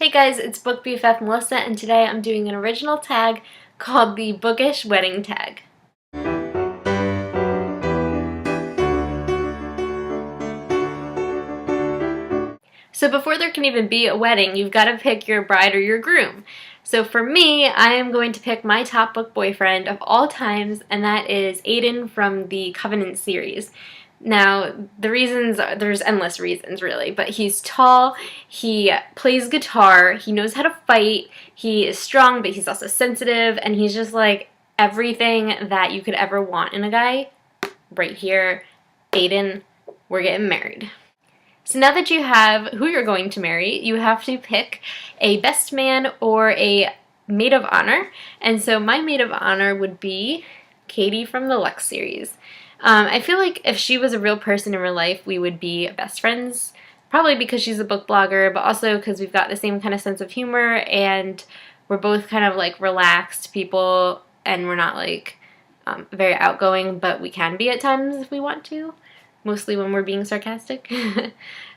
Hey guys, it's Book BFF Melissa, and today I'm doing an original tag called the Bookish Wedding Tag. So before there can even be a wedding, you've got to pick your bride or your groom. So for me, I am going to pick my top book boyfriend of all times, and that is Aiden from the Covenant series. Now, the reasons, there's endless reasons really, but he's tall, he plays guitar, he knows how to fight, he is strong, but he's also sensitive, and he's just like everything that you could ever want in a guy. Right here, Aiden, we're getting married. So now that you have who you're going to marry, you have to pick a best man or a maid of honor. And so my maid of honor would be Katie from the Lux series. I feel like if she was a real person in real life, we would be best friends. Probably because she's a book blogger, but also because we've got the same kind of sense of humor and we're both kind of like relaxed people and we're not like very outgoing, but we can be at times if we want to. Mostly when we're being sarcastic.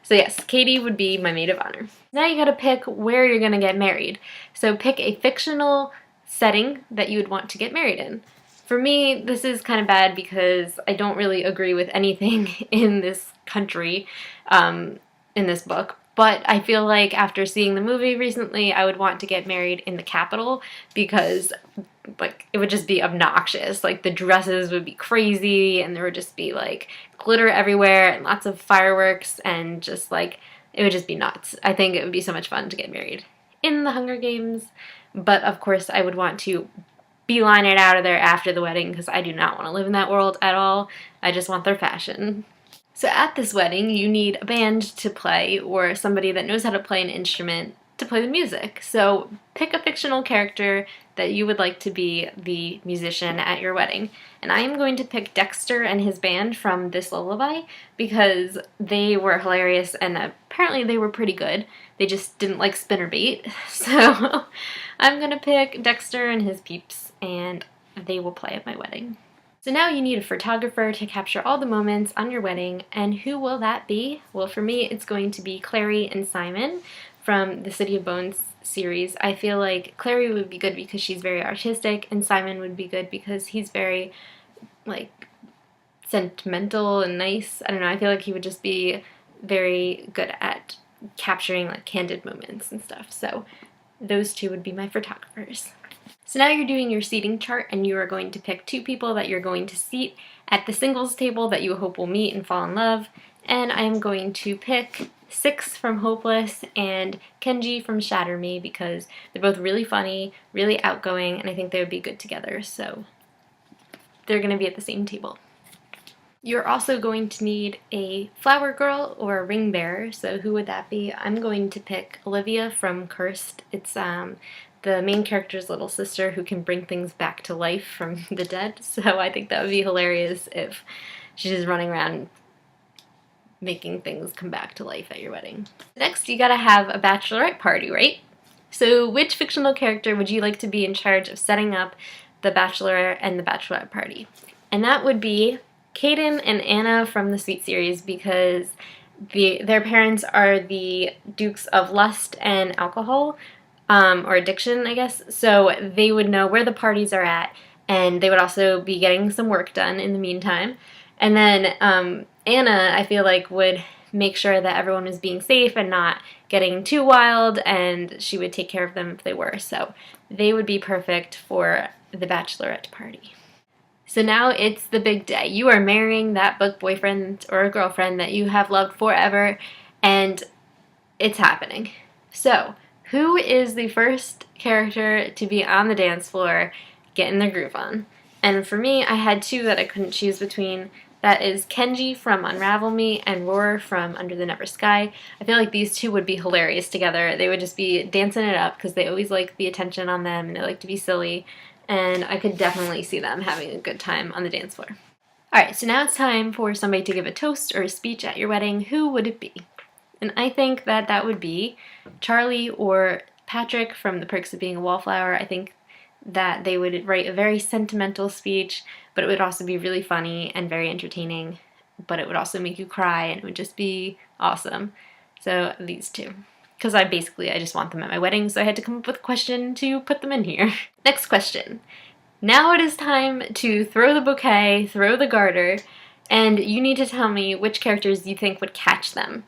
So yes, Katie would be my maid of honor. Now you gotta pick where you're gonna get married. So pick a fictional setting that you would want to get married in. For me, this is kind of bad because I don't really agree with anything in this country, in this book. But I feel like after seeing the movie recently, I would want to get married in the capital because like it would just be obnoxious. Like the dresses would be crazy and there would just be like glitter everywhere and lots of fireworks and just like it would just be nuts. I think it would be so much fun to get married in the Hunger Games, but of course I would want to beeline it out of there after the wedding because I do not want to live in that world at all. I just want their fashion. So at this wedding, you need a band to play or somebody that knows how to play an instrument to play the music. So pick a fictional character that you would like to be the musician at your wedding. And I am going to pick Dexter and his band from This Lullaby because they were hilarious and apparently they were pretty good. They just didn't like spinnerbait. So I'm going to pick Dexter and his peeps and they will play at my wedding. So now you need a photographer to capture all the moments on your wedding, and who will that be? Well, for me, it's going to be Clary and Simon from the City of Bones series. I feel like Clary would be good because she's very artistic, and Simon would be good because he's very, like, sentimental and nice. I don't know, I feel like he would just be very good at capturing, like, candid moments and stuff. So those two would be my photographers. So now you're doing your seating chart and you are going to pick two people that you're going to seat at the singles table that you hope will meet and fall in love. And I'm going to pick Six from Hopeless and Kenji from Shatter Me because they're both really funny, really outgoing, and I think they would be good together. So they're going to be at the same table. You're also going to need a flower girl or a ring bearer. So who would that be? I'm going to pick Olivia from Cursed. It's the main character's little sister who can bring things back to life from the dead. So I think that would be hilarious if she's just running around making things come back to life at your wedding. Next, you gotta have a bachelorette party, right? So which fictional character would you like to be in charge of setting up the bachelor and the bachelorette party? And that would be Caden and Anna from the Sweet series because their parents are the Dukes of Lust and Alcohol, or addiction, I guess. So they would know where the parties are at, and they would also be getting some work done in the meantime. And then Anna, I feel like, would make sure that everyone was being safe and not getting too wild, and she would take care of them if they were. So they would be perfect for the bachelorette party. So now it's the big day. You are marrying that book boyfriend or girlfriend that you have loved forever, and it's happening. So who is the first character to be on the dance floor getting their groove on? And for me, I had two that I couldn't choose between. That is Kenji from Unravel Me and Roar from Under the Never Sky. I feel like these two would be hilarious together. They would just be dancing it up because they always like the attention on them and they like to be silly. And I could definitely see them having a good time on the dance floor. Alright, so now it's time for somebody to give a toast or a speech at your wedding. Who would it be? And I think that that would be Charlie or Patrick from The Perks of Being a Wallflower. I think that they would write a very sentimental speech, but it would also be really funny and very entertaining, but it would also make you cry and it would just be awesome. So these two. because I just want them at my wedding, so I had to come up with a question to put them in here. Next question. Now it is time to throw the bouquet, throw the garter, and you need to tell me which characters you think would catch them.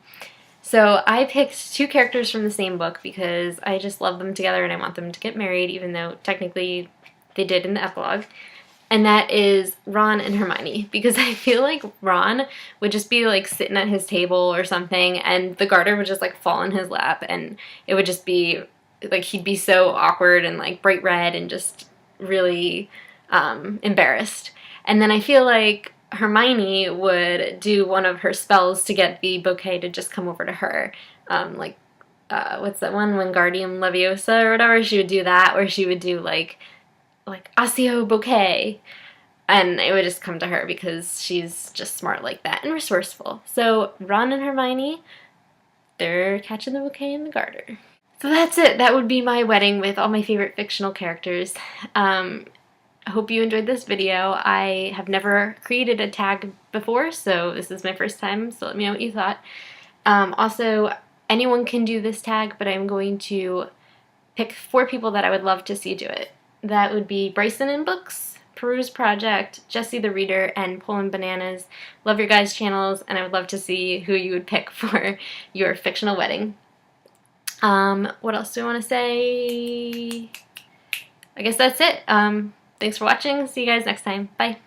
So I picked 2 characters from the same book because I just love them together and I want them to get married, even though technically they did in the epilogue. And that is Ron and Hermione, because I feel like Ron would just be like sitting at his table or something and the garter would just like fall in his lap and it would just be like he'd be so awkward and like bright red and just really embarrassed. And then I feel like Hermione would do one of her spells to get the bouquet to just come over to her. What's that one? Wingardium Leviosa or whatever. She would do that, or she would do like Accio Bouquet, and it would just come to her because she's just smart like that and resourceful. So Ron and Hermione, they're catching the bouquet and the garter. So that's it. That would be my wedding with all my favorite fictional characters. I hope you enjoyed this video. I have never created a tag before, so this is my first time, so let me know what you thought. Also, anyone can do this tag, but I'm going to pick 4 people that I would love to see do it. That would be Bryson in Books, Peruse Project, Jessie the Reader, and Pulling Bananas. Love your guys' channels, and I would love to see who you would pick for your fictional wedding. What else do I want to say? I guess that's it. Thanks for watching. See you guys next time. Bye.